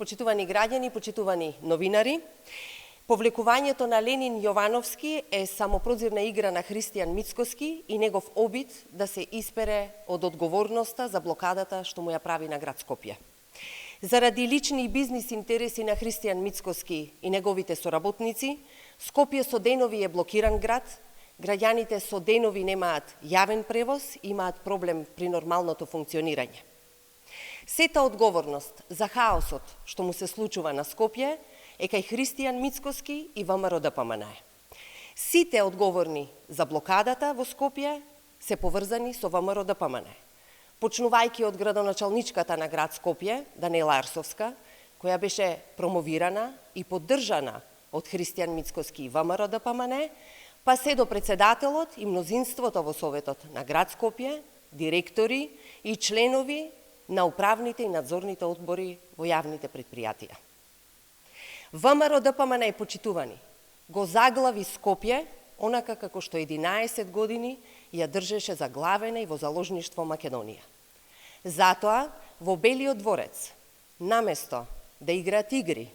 Почитувани граѓани, почитувани новинари, повлекувањето на Ленин Јовановски е самопрозирна игра на Христијан Мицкоски и негов обид да се испере од одговорноста за блокадата што му ја прави на град Скопје. Заради лични и бизнис интереси на Христијан Мицкоски и неговите соработници, Скопје со денови е блокиран град, граѓаните со денови немаат јавен превоз, имаат проблем при нормалното функционирање. Сета одговорност за хаосот што му се случува на Скопје е кај Христијан Мицкоски и ВМРО ДПМН. Сите одговорни за блокадата во Скопје се поврзани со ВМРО ДПМН. Почнувајќи од градоначалничката на град Скопје, Даниела Арсовска, која беше промовирана и поддржана од Христијан Мицкоски и ВМРО ДПМН, па се до председателот и мнозинството во Советот на град Скопје, директори и членови на управните и надзорните одбори во јавните предпријатија. ВМРО ДПМН е почитувани, го заглави Скопје, онака како што 11 години ја држеше заглавена и во заложништво Македонија. Затоа, во Белиот дворец, наместо да играат игри,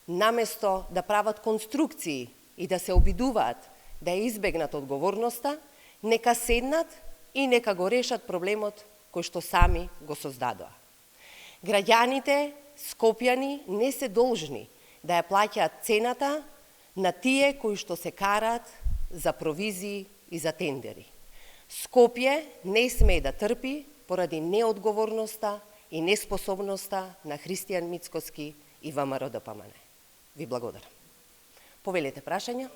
наместо да прават конструкции и да се обидуваат да ја избегнат одговорноста, нека седнат и нека го решат проблемот кој што сами го создадоа. Граѓаните скопјани не се должни да ја плаќаат цената на тие кои што се караат за провизии и за тендери. Скопје не смее да трпи поради неодговорноста и неспособноста на Христијан Мицкоски и ВМРО ДПМН. Ви благодарам. Повелете прашања.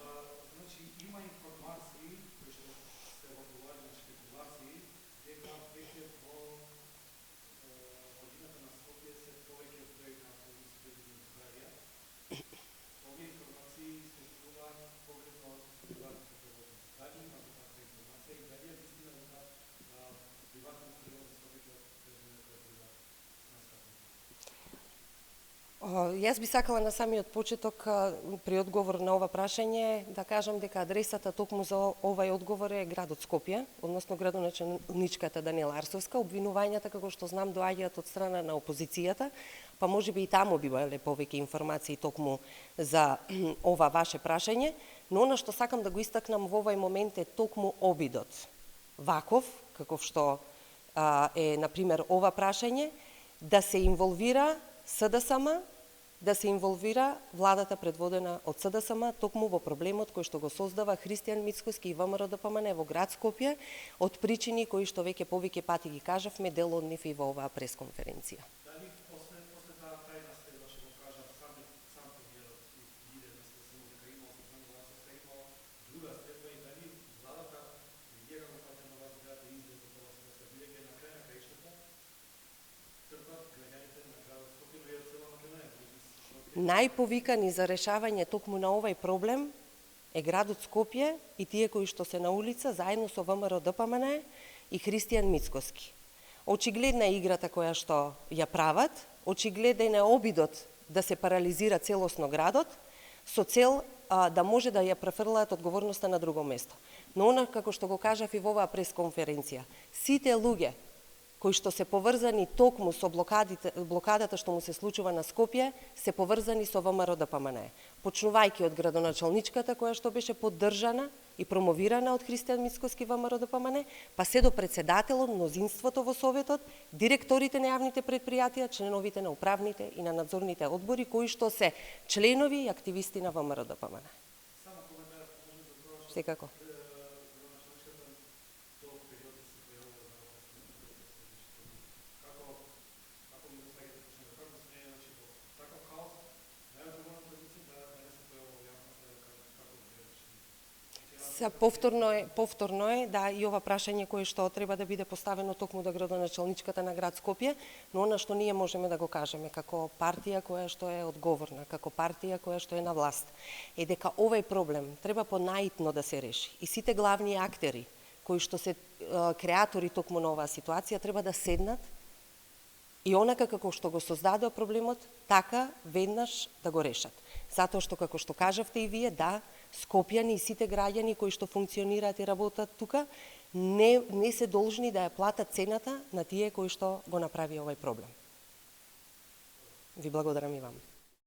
Јас би сакала на самиот почеток при одговор на ова прашање да кажам дека адресата токму за овај одговор е градот Скопје, односно градоначалничката Даниела Арсовска. Обвинувањата, како што знам, доаѓаат од страна на опозицијата, па можеби и таму би биле повеќе информации токму за ова ваше прашање, но она што сакам да го истакнам во овај момент е токму обидот ваков, каков што е, например, ова прашање, да се инволвира СДСМ, да се инволвира владата предводена од СДСМ токму во проблемот кој што го создава Христијан Мицкоски и ВМРО ДПМН во град Скопје од причини кои што веќе повеќе пати ги кажавме, дел од нив и во оваа пресконференција. Дали после таа крајна следва што го кажа сам премиерот и лидер на СДСМ дека имал Даниела Арсовска имал друга следва и дали владата реагира во патен на вас да излезе од ова СДСМ, бидејќи на крај на краиштата трпат граѓаните на градот Скопје и од цела Македонија. Најповикани за решавање токму на овај проблем е градот Скопје и тие кои што се на улица заедно со ВМРО ДПМН и Христијан Мицкоски. Очигледна е играта која што ја прават, очигледен е обидот да се парализира целосно градот со цел да може да ја префрлаат одговорноста на друго место. Но она како што го кажав и во оваа пресконференција, сите луѓе кои што се поврзани токму со блокадата што му се случува на Скопје, се поврзани со ВМРО ДПМН. Почнувајќи од градоначалничката која што беше поддржана и промовирана од Христијан Мицкоски ВМРО ДПМН, па се до председателот, мнозинството во Советот, директорите на јавните предпријатија, членовите на управните и на надзорните одбори, кои што се членови и активисти на ВМРО ДПМН. Само коментар може за тоа што Секако. Повторно е, да, и ова прашање кое што треба да биде поставено токму до градоначалничката на град Скопје, но она што ние можеме да го кажеме како партија која што е одговорна, како партија која што е на власт, е дека овој проблем треба понаитно да се реши. И сите главни актери кои што се креатори токму на оваа ситуација треба да седнат и онака како што го создадоа проблемот, така веднаш да го решат. Затоа што, како што кажавте и вие, да, скопјани и сите граѓани кои што функционираат и работат тука, не се должни да ја платат цената на тие кои што го направи овај проблем. Ви благодарам и вам.